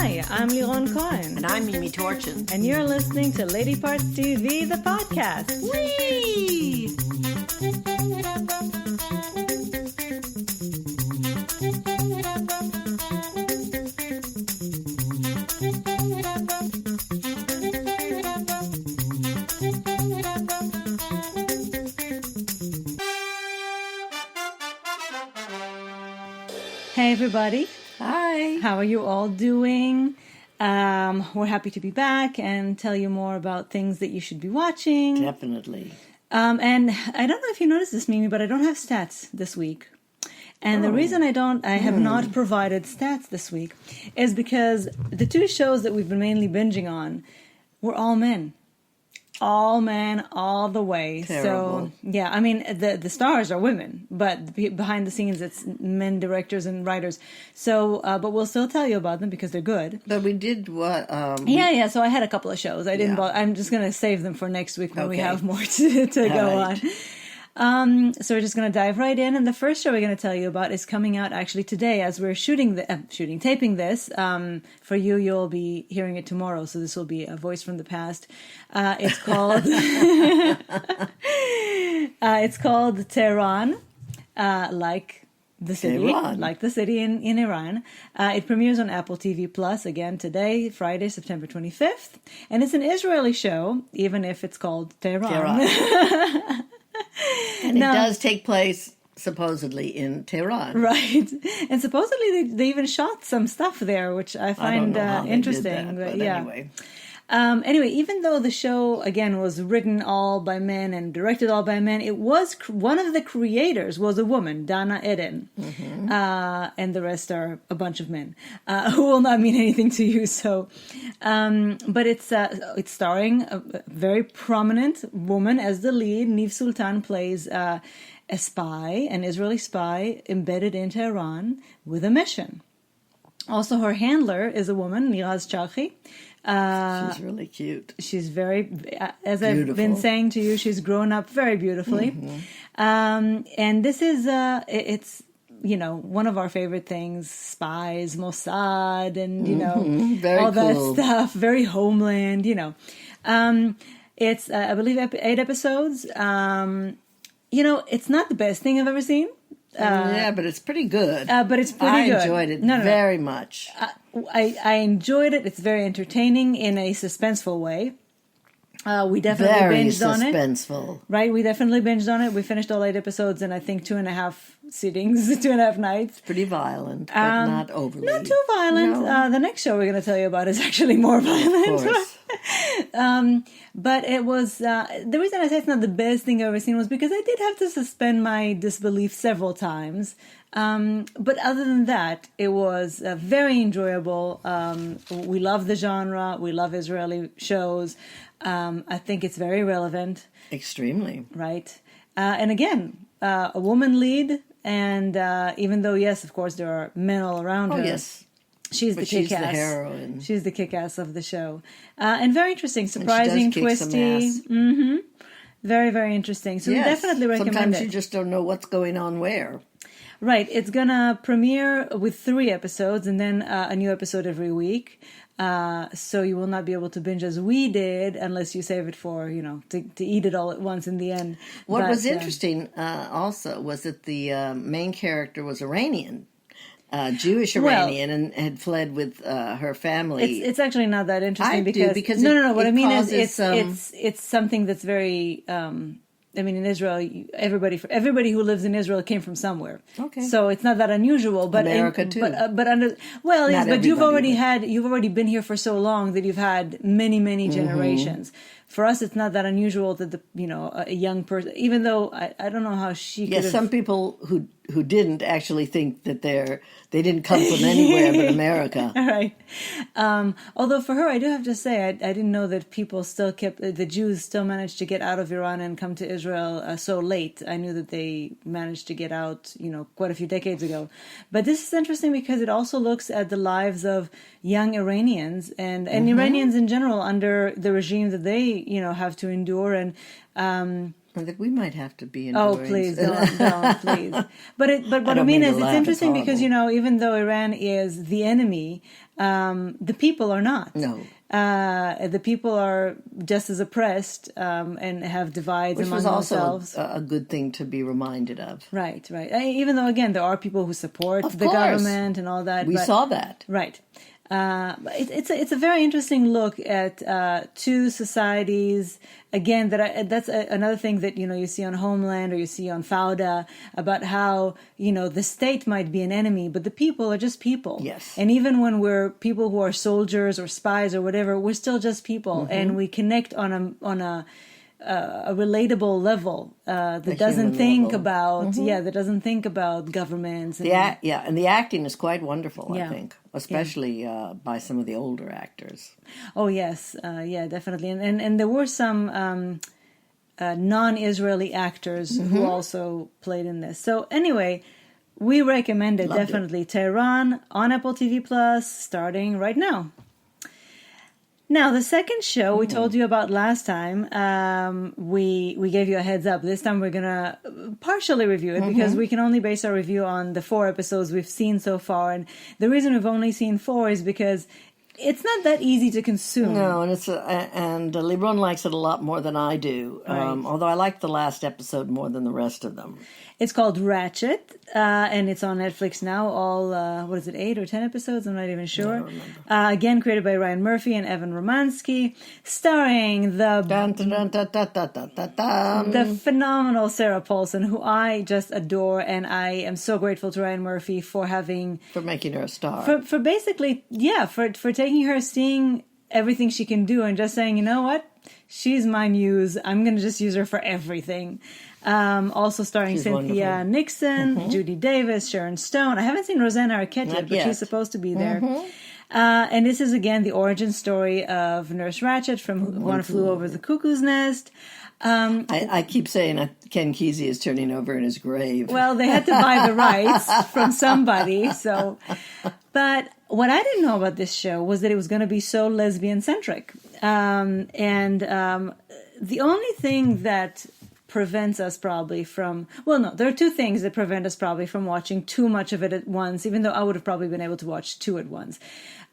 Hi, I'm Liron Cohen. And I'm Mimi Torchin. And you're listening to Lady Parts TV, the podcast. Whee! Hey, everybody. Hi. How are you all doing? We're happy to be back and tell you more about things that you should be watching. Definitely. And I don't know if you noticed this, Mimi, but I don't have stats this week. And the reason I have not provided stats this week is because the two shows that we've been mainly binging on were all men. All men, all the way. Terrible. So, yeah, I mean, the stars are women, but behind the scenes, it's men directors and writers. So, but we'll still tell you about them because they're good. But we did what? Yeah. So I had a couple of shows. I didn't. I'm just going to save them for next week when we have more to go on. So we're just going to dive right in, and the first show we're going to tell you about is coming out actually today as we're taping this. For you, you'll be hearing it tomorrow, so this will be a voice from the past. It's called it's called Tehran, like the city, like the city in Iran. It premieres on Apple TV Plus again today, Friday, September 25th, and it's an Israeli show, even if it's called Tehran. And it does take place supposedly in Tehran, right? And supposedly they even shot some stuff there, which I find interesting. But anyway. Anyway, even though the show again was written all by men and directed all by men, it was one of the creators was a woman, Dana Eden, and the rest are a bunch of men who will not mean anything to you. So, but it's starring a very prominent woman as the lead. Niv Sultan plays a spy, an Israeli spy embedded in Tehran with a mission. Also, her handler is a woman, Niraz Charchi. She's really cute. She's very, as beautiful. I've been saying to you, she's grown up very beautifully. And this is, it's, one of our favorite things, spies, Mossad, and, very all cool. that stuff, very Homeland, It's, I believe, 8 episodes. It's not the best thing I've ever seen. But it's pretty good. But it's pretty good. I enjoyed it very much. I enjoyed it. It's very entertaining in a suspenseful way. We definitely binged on it. Very suspenseful. Right? We definitely binged on it. We finished all 8 episodes in, I think, 2.5 sittings, 2.5 nights. Pretty violent, but not overly. Not too violent. No. The next show we're going to tell you about is actually more violent. Of course. But it was, the reason I say it's not the best thing I've ever seen was because I did have to suspend my disbelief several times. But other than that, it was very enjoyable. We love the genre. We love Israeli shows. I think it's very relevant. Extremely. Right. And again, a woman lead. And even though, yes, of course, there are men all around her. Yes. She's the kick-ass. She's the heroine. She's the kick-ass of the show. And very interesting, surprising, and she does twisty. kick some ass. Very, very interesting. So we definitely recommend Sometimes it. you just don't know what's going on where. Right. It's going to premiere with 3 episodes and then a new episode every week. So you will not be able to binge as we did unless you save it for, to eat it all at once in the end. What was interesting also was that the main character was Iranian. Jewish Iranian and had fled with her family. It's actually not that interesting because no. What I mean is causes, it's something that's very. In Israel, everybody who lives in Israel came from somewhere. Okay. So it's not that unusual. But America too. But you've already been here for so long that you've had many generations. For us, it's not that unusual that a young person, even though I don't know how she could have... some people who didn't actually think that they didn't come from anywhere but America. Right. Although for her, I do have to say, I didn't know that the Jews still managed to get out of Iran and come to Israel so late. I knew that they managed to get out, quite a few decades ago. But this is interesting because it also looks at the lives of young Iranians and Iranians in general under the regime that they, have to endure. And That we might have to be in. Oh, please don't, please. But what I mean is, it's interesting because even though Iran is the enemy, the people are not. No. The people are just as oppressed and have divides among themselves. Which was also a good thing to be reminded of. Right. Even though, again, there are people who support the government and all that. We saw that. Right. It's a very interesting look at two societies. Again, that's another thing that you see on Homeland or you see on Fauda about how the state might be an enemy, but the people are just people. Yes. And even when we're people who are soldiers or spies or whatever, we're still just people, and we connect on a relatable level that doesn't think about that doesn't think about governments. And, and the acting is quite wonderful. I think, especially by some of the older actors. Oh yes, definitely, and there were some non-Israeli actors who also played in this. So anyway, we recommend it definitely. Tehran on Apple TV Plus, starting right now. Now, the second show we told you about last time, we gave you a heads up. This time we're going to partially review it because we can only base our review on the 4 episodes we've seen so far. And the reason we've only seen 4 is because it's not that easy to consume. No, and Lebron likes it a lot more than I do. Right. Although I like the last episode more than the rest of them. It's called Ratched, and it's on Netflix now. All 8 or 10 episodes? I'm not even sure. I don't remember. Again, created by Ryan Murphy and Evan Romansky, starring the phenomenal Sarah Paulson, who I just adore, and I am so grateful to Ryan Murphy for making her a star. For basically, for taking her, seeing everything she can do, and just saying, you know what, she's my muse. I'm going to just use her for everything. Also starring she's Cynthia wonderful. Nixon, Judy Davis, Sharon Stone. I haven't seen Rosanna Arquette yet, but she's supposed to be there. And this is, again, the origin story of Nurse Ratched from One Flew Over the Cuckoo's Nest. I keep saying Ken Kesey is turning over in his grave. Well, they had to buy the rights from somebody. But what I didn't know about this show was that it was going to be so lesbian-centric. The only thing that prevents us probably from... Well, no, there are 2 things that prevent us probably from watching too much of it at once, even though I would have probably been able to watch 2 at once.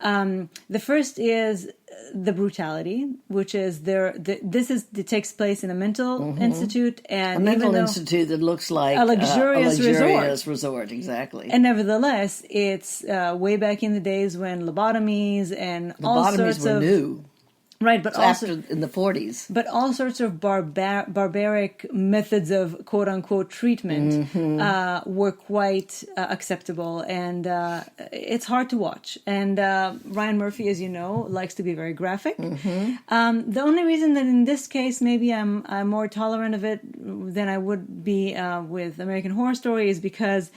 The first is the brutality, which is it takes place in a mental institute, and a mental institute that looks like a luxurious resort, exactly. And nevertheless, it's way back in the days when lobotomies and all sorts were of new. Right, but also after in the 40s. But all sorts of barbaric methods of quote unquote treatment were quite acceptable, and it's hard to watch. And Ryan Murphy, as you know, likes to be very graphic. The only reason that in this case maybe I'm more tolerant of it than I would be with American Horror Story is because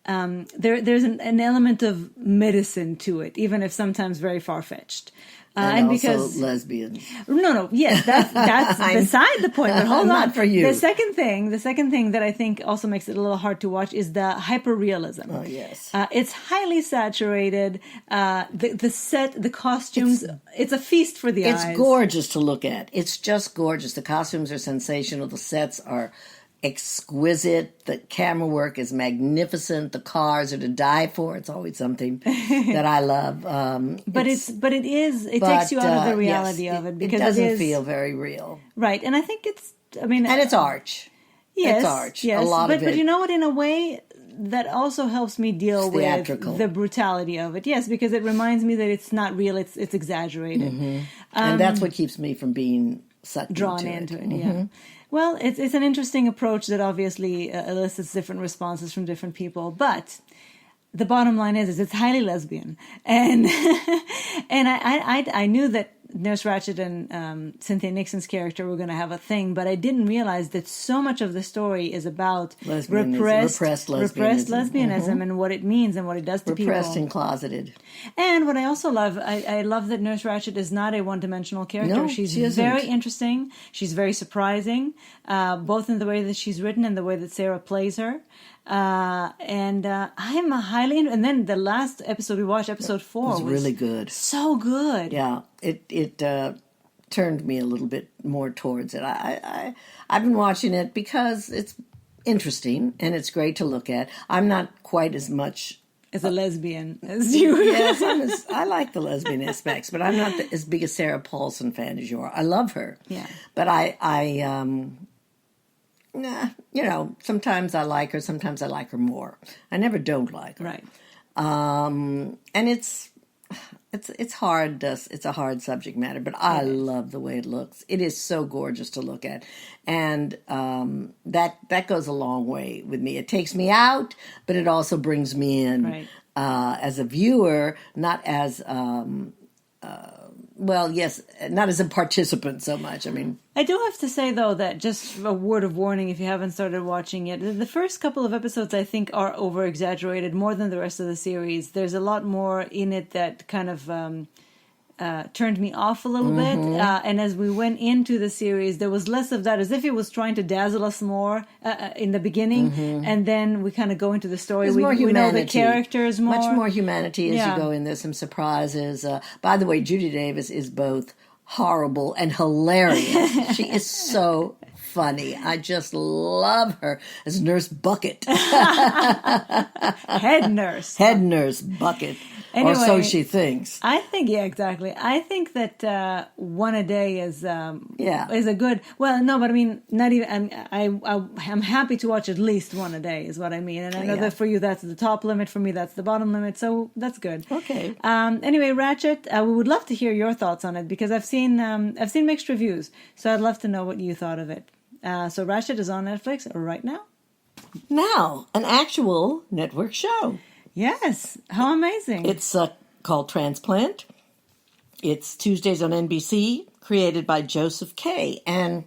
there's an element of medicine to it, even if sometimes very far-fetched. And also because lesbians. No, yes, that's beside the point. But hold on, not for you. The second thing that I think also makes it a little hard to watch is the hyperrealism. Oh yes, it's highly saturated. The set, the costumes, it's a feast for the eyes. It's gorgeous to look at. It's just gorgeous. The costumes are sensational. The sets are exquisite. The camera work is magnificent. The cars are to die for. It's always something that I love. But it takes you out of the reality of it because it doesn't feel very real, right? And I think and it's arch. Yes, it's arch. Yes, a lot of it. But you know what? In a way, that also helps me deal with the brutality of it. Yes, because it reminds me that it's not real. It's exaggerated, and that's what keeps me from being drawn into it. Yeah. Well, it's an interesting approach that obviously elicits different responses from different people, but the bottom line is it's highly lesbian, and I knew that Nurse Ratched and Cynthia Nixon's character were going to have a thing, but I didn't realize that so much of the story is about repressed lesbianism and what it means and what it does to people. Repressed and closeted. And what I also love, I love that Nurse Ratched is not a one-dimensional character. No, she's she isn't. very interesting. She's very surprising, both in the way that she's written and the way that Sarah plays her. I'm highly and then the last episode we watched, episode 4, was really good. So good. Yeah, it turned me a little bit more towards it. I've been watching it because it's interesting and it's great to look at. I'm not quite as much as a lesbian as you. Yes, I like the lesbian aspects, but I'm not as big a Sarah Paulson fan as you are. I love her. Yeah. But sometimes I like her, sometimes I like her more. I never don't like her. Right. And it's hard. It's a hard subject matter, but I love the way it looks. It is so gorgeous to look at, and that goes a long way with me. It takes me out, but it also brings me in as a viewer, not as not as a participant so much. I mean, I do have to say, though, that just a word of warning if you haven't started watching it, the first couple of episodes, I think, are over-exaggerated more than the rest of the series. There's a lot more in it that kind of turned me off a little bit. And as we went into the series, there was less of that, as if it was trying to dazzle us more in the beginning. And then we kind of go into the story. We know the characters more. Much more humanity as you go in. There's some surprises. By the way, Judy Davis is both horrible and hilarious. She is so funny. I just love her as Nurse Bucket. Head Nurse Bucket. Anyway, or so she thinks. I think, exactly. I think that one a day is a good. Well, no, but I mean, not even. I'm happy to watch at least one a day. Is what I mean. And I know that for you, that's the top limit. For me, that's the bottom limit. So that's good. Okay. Anyway, Ratched, we would love to hear your thoughts on it because I've seen mixed reviews. So I'd love to know what you thought of it. So Ratched is on Netflix right now. Now, an actual network show. Yes. How amazing. It's called Transplant. It's Tuesdays on NBC, created by Joseph Kay. And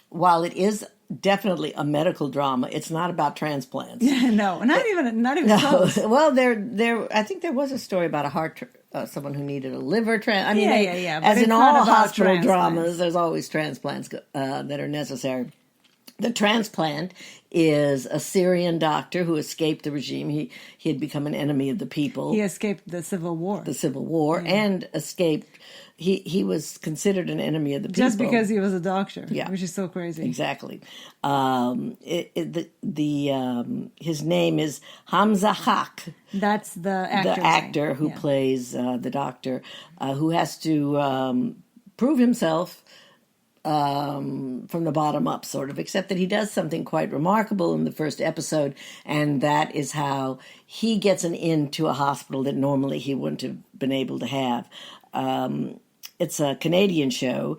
while it is definitely a medical drama, it's not about transplants. No, not even close. Well, I think there was a story about a heart someone who needed a liver transplant. I mean, as in all hospital dramas, there's always transplants that are necessary. The Transplant is a Syrian doctor who escaped the regime. He had become an enemy of the people. He escaped the Civil War. And escaped. He was considered an enemy of the people. Just because he was a doctor, yeah, which is so crazy. Exactly. His name is Hamza Haq. That's the actor who plays the doctor, who has to prove himself from the bottom up, sort of, except that he does something quite remarkable in the first episode, and that is how he gets an into a hospital that normally he wouldn't have been able to have. It's a Canadian show.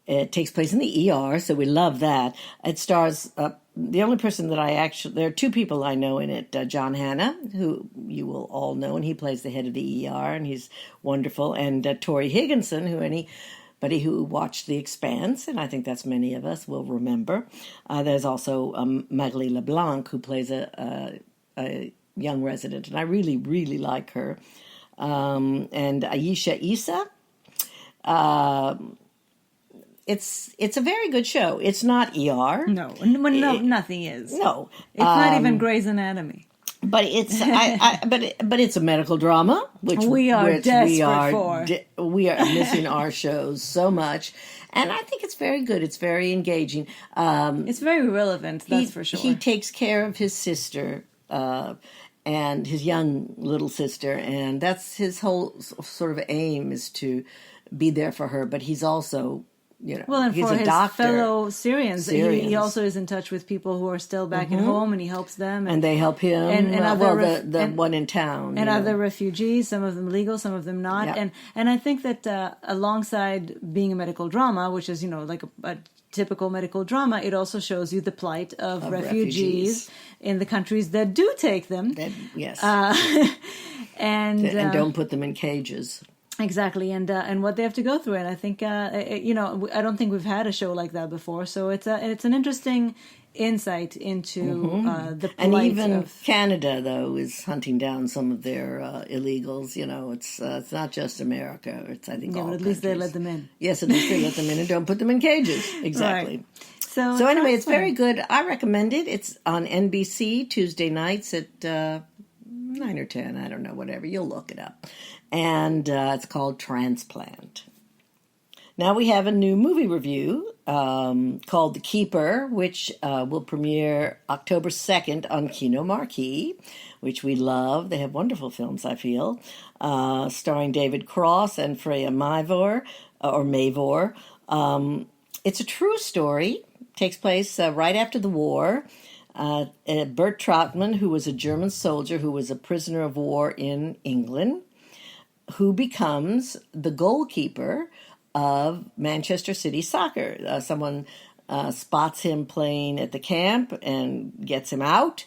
It takes place in the ER, so we love that. It stars the only person that there are two people I know in it. John Hannah, who you will all know, and he plays the head of the ER, and he's wonderful, and Tori Higginson, who anybody who watched The Expanse, and I think that's many of us, will remember. There's also Magali LeBlanc, who plays a young resident, and I really, really like her. And Aisha Issa. It's a very good show. It's not ER. No, nothing is. No. It's not even Grey's Anatomy. But it's but it's a medical drama, which we are desperate for. We are missing our shows so much, and I think it's very good. It's very engaging. It's very relevant. That's for sure. He takes care of his sister and his young little sister, and that's his whole sort of aim, is to be there for her. But he's also, and he's for a his doctor. fellow Syrians. He also is in touch with people who are still back at home, and he helps them. And they help him. And one in town. And other refugees, some of them legal, some of them not. Yeah. And I think that alongside being a medical drama, which is, like a typical medical drama, it also shows you the plight of refugees in the countries that do take them. Yes. And don't put them in cages. Exactly, and what they have to go through, and I think I don't think we've had a show like that before, so it's an interesting insight into the plight. And even Canada, though, is hunting down some of their illegals. It's not just America. It's, I think, all but at countries. least they let them in. Yes, at least they let them in and don't put them in cages. Exactly. Right. So anyway, it's very good. I recommend it. It's on NBC Tuesday nights at 9 or 10. I don't know, whatever. You'll look it up. And it's called Transplant. Now we have a new movie review called The Keeper, which will premiere October 2nd on Kino Marquee, which we love. They have wonderful films, I feel, starring David Cross and Freya Mavor. It's a true story. Takes place right after the war. Bert Trautmann, who was a German soldier who was a prisoner of war in England, who becomes the goalkeeper of Manchester City Soccer. Someone spots him playing at the camp and gets him out.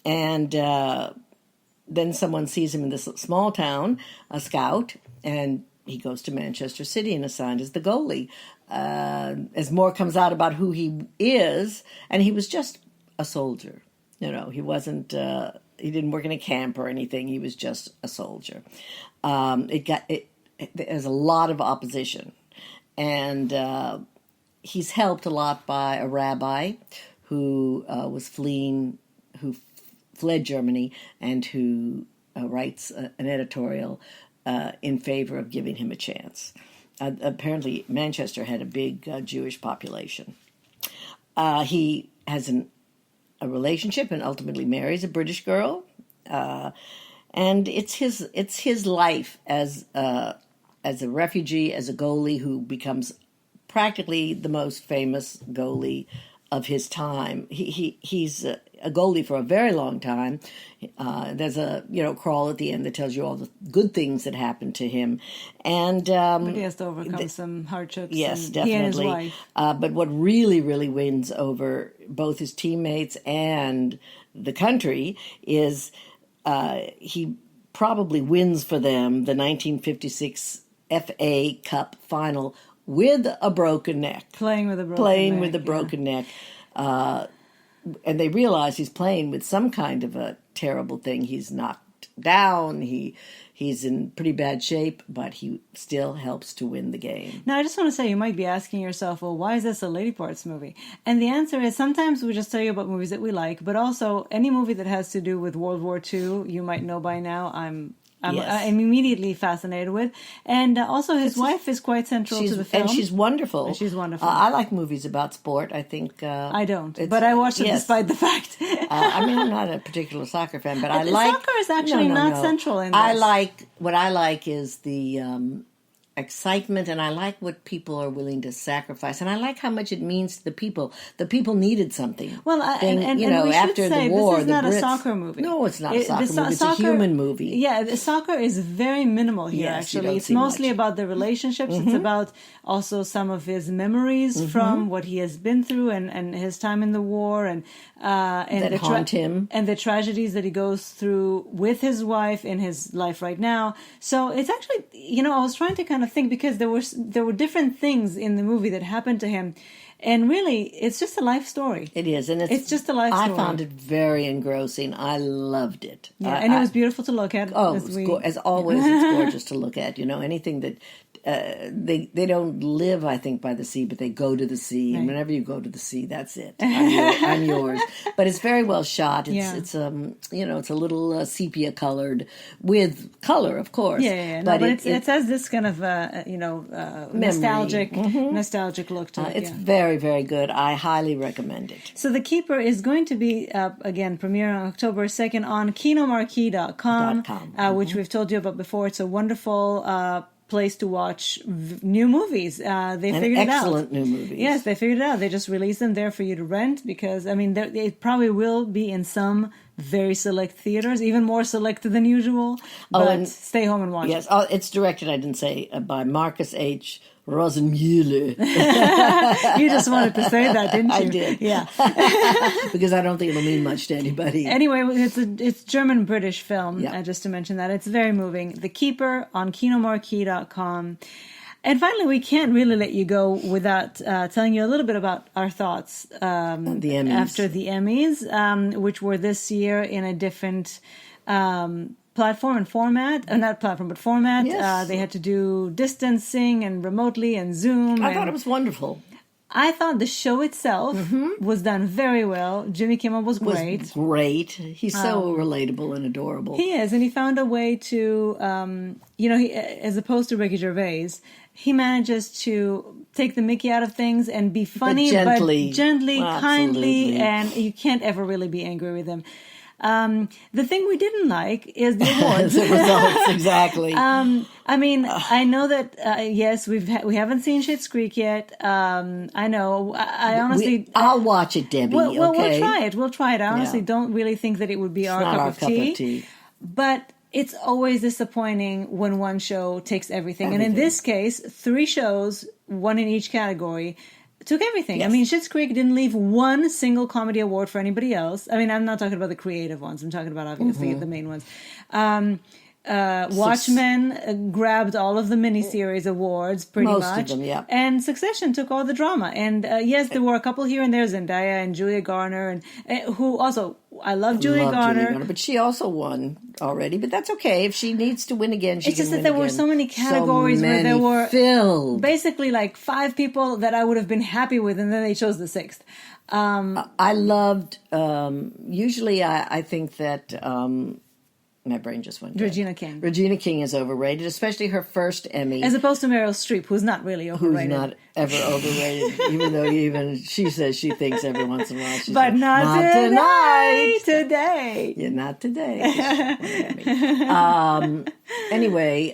And then someone sees him in this small town, a scout, and he goes to Manchester City and assigned as the goalie. As more comes out about who he is, and he was just a soldier. He wasn't... he didn't work in a camp or anything. He was just a soldier. There's a lot of opposition. And he's helped a lot by a rabbi who who fled Germany, and who writes an editorial in favor of giving him a chance. Apparently, Manchester had a big Jewish population. He has a relationship and ultimately marries a British girl, and it's his life as a refugee, as a goalie who becomes practically the most famous goalie of his time. He's a goalie for a very long time. There's a crawl at the end that tells you all the good things that happened to him, and but he has to overcome some hardships. Yes, and definitely. He and his wife. But what really wins over both his teammates and the country is he probably wins for them the 1956 FA Cup final with a broken neck. Playing with a broken neck. And they realize he's playing with some kind of a terrible thing. He's knocked down. He's in pretty bad shape, but he still helps to win the game. Now, I just want to say, you might be asking yourself, well, why is this a Lady Parts movie? And the answer is, sometimes we just tell you about movies that we like, but also any movie that has to do with World War II, you might know by now, I'm immediately fascinated with. And also his wife is quite central to the film. And she's wonderful. I like movies about sport. I think... I don't, but I watched it despite the fact. I'm not a particular soccer fan, but I like... Soccer is actually not central in this. What I like is the excitement, and I like what people are willing to sacrifice, and I like how much it means to the people. The people needed something. Well, and we after should say, the war, this is not Brits, a soccer movie. No, it's not a soccer movie. It's a human movie. Yeah, the soccer is very minimal here. Yes, actually, it's mostly about the relationships. Mm-hmm. It's about also some of his memories from what he has been through and his time in the war and that haunt him, and the tragedies that he goes through with his wife in his life right now. So it's actually, I was trying to kind of think, because there were different things in the movie that happened to him, and really it's just a life story. It is, and it's just a life story. I found it very engrossing. I loved it. Yeah, and it was beautiful to look at. As always, it's gorgeous to look at. Anything that they don't live, I think, by the sea, but they go to the sea, and whenever you go to the sea, that's it. I'm yours. But it's very well shot. It's a little sepia colored with color, of course. Yeah. But it has this kind of nostalgic look to it. It's very, very good. I highly recommend it. So The Keeper is going to be again premiering on October 2nd on kinomarquee.com, which we've told you about before. It's a wonderful place to watch new movies. They figured it out. Excellent new movies. Yes, they figured it out. They just released them there for you to rent, because it probably will be in some very select theaters, even more select than usual. But stay home and watch it. Yes, it's directed, I didn't say, by Marcus H. Rosenmüller. You just wanted to say that, didn't you? I did. Yeah. Because I don't think it'll mean much to anybody. Anyway, it's German-British film, yeah. Just to mention that. It's very moving. The Keeper on kinomarquee.com. And finally, we can't really let you go without telling you a little bit about our thoughts the Emmys. After the Emmys, which were this year in a different platform and format. Not platform, but format. Yes. They had to do distancing and remotely and Zoom. I thought it was wonderful. I thought the show itself was done very well. Jimmy Kimmel was great. He's so relatable and adorable. He is, and he found a way to, as opposed to Ricky Gervais, he manages to take the Mickey out of things and be funny, but gently, kindly, and you can't ever really be angry with him. The thing we didn't like is the awards. The results, exactly. I know that yes, we haven't seen Schitt's Creek yet. I know. I honestly, I'll watch it, Debbie. Well, okay? We'll try it. I honestly don't really think that it would be our cup of tea. But it's always disappointing when one show takes everything. And in this case, 3 shows, 1 in each category, took everything. Yes. Schitt's Creek didn't leave one single comedy award for anybody else. I'm not talking about the creative ones. I'm talking about, obviously, the main ones. Watchmen grabbed all of the miniseries awards, pretty Most much. of them, yeah. And Succession took all the drama. And yes, there were a couple here and there, Zendaya and Julia Garner, and who also, I love Julia Garner. But she also won already. But that's okay. If she needs to win again, she It's just can that win there were again. so many categories where there were filled. basically like 5 people that I would have been happy with, and then they chose the 6th. I loved, usually I think that, my brain just went dead. Regina King. Regina King is overrated, especially her first Emmy. As opposed to Meryl Streep, who's not really overrated. Who's not ever overrated, even though she says she thinks every once in a while. She's but like, not tonight. Today. Yeah, not today. Anyway,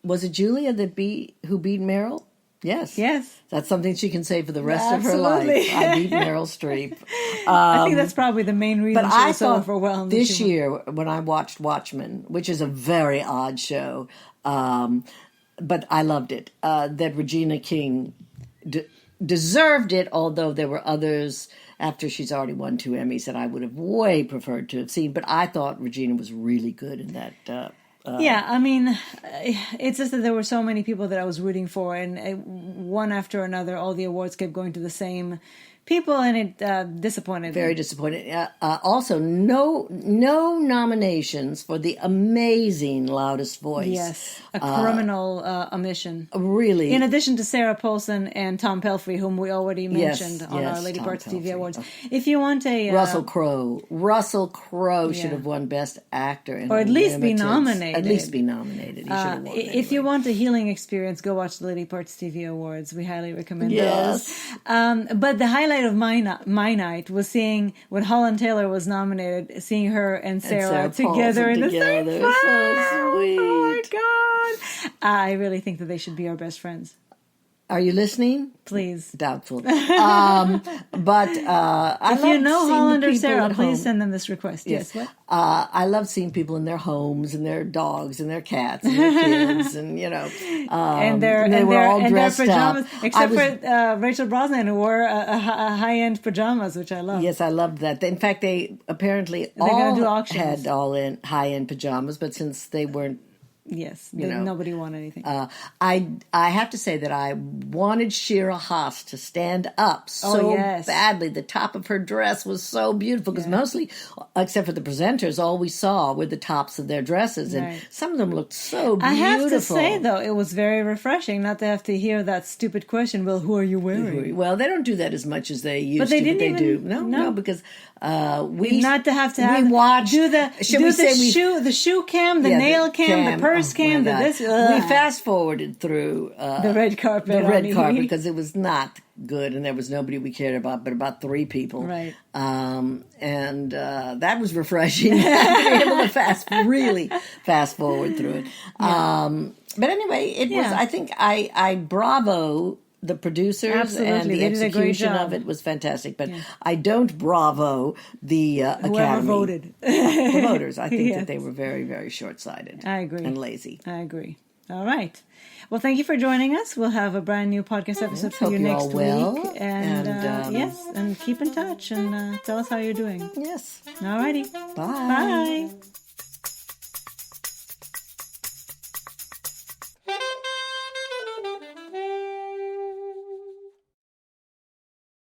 was it Julia who beat Meryl? Yes. That's something she can say for the rest of her life. I beat Meryl Streep. I think that's probably the main reason But she I was so overwhelmed. this year, when I watched Watchmen, which is a very odd show, but I loved it, that Regina King deserved it, although there were others, after she's already won 2 Emmys, that I would have way preferred to have seen. But I thought Regina was really good in that. It's just that there were so many people that I was rooting for, and one after another, all the awards kept going to the same people, and it disappointed me. Very disappointed. Also, no nominations for the amazing Loudest Voice. Yes, a criminal omission. Really. In addition to Sarah Paulson and Tom Pelphrey, whom we already mentioned on our Lady Parts TV Awards. If you want a... Russell Crowe should have won Best Actor. Or at least be nominated. At least be nominated. He should have won If you want a healing experience, go watch the Lady Parts TV Awards. We highly recommend those. But the highlight of my night was seeing when Holland Taylor was nominated, seeing her and Sarah together in the same film. So sweet. Oh my God. I really think that they should be our best friends. Are you listening? Please. Doubtful. But I if you know Holland or Sarah, please home. send them this request. Yes. What? I love seeing people in their homes and their dogs and their cats and their kids and and they were all dressed their pajamas, up. except for Rachel Brosnan, who wore a high-end pajamas, which I love. Yes, I loved that. In fact, they apparently all had all high-end pajamas, but since they weren't. Yes, nobody won anything. I have to say that I wanted Shira Haas to stand up so badly. The top of her dress was so beautiful because mostly, except for the presenters, all we saw were the tops of their dresses, and some of them looked so beautiful. I have to say, though, it was very refreshing not to have to hear that stupid question. Well, who are you wearing? Well, they don't do that as much as they used but they to. Didn't but they even, do. No, because we not to have we watched. The shoe cam, the nail cam, the purse cam, this. We fast forwarded through the red carpet. The red carpet because it was not good, and there was nobody we cared about, but about 3 people. Right. And that was refreshing. to be able to really fast forward through it. But anyway, it was. I think I bravo the producers and the execution of it was fantastic. But I don't bravo the Whoever Academy. voted. The voters. I think that they were very, very short-sighted. I agree. And lazy. I agree. All right. Well, thank you for joining us. We'll have a brand new podcast episode for you next week. And keep in touch and tell us how you're doing. Yes. All righty. Bye. Bye.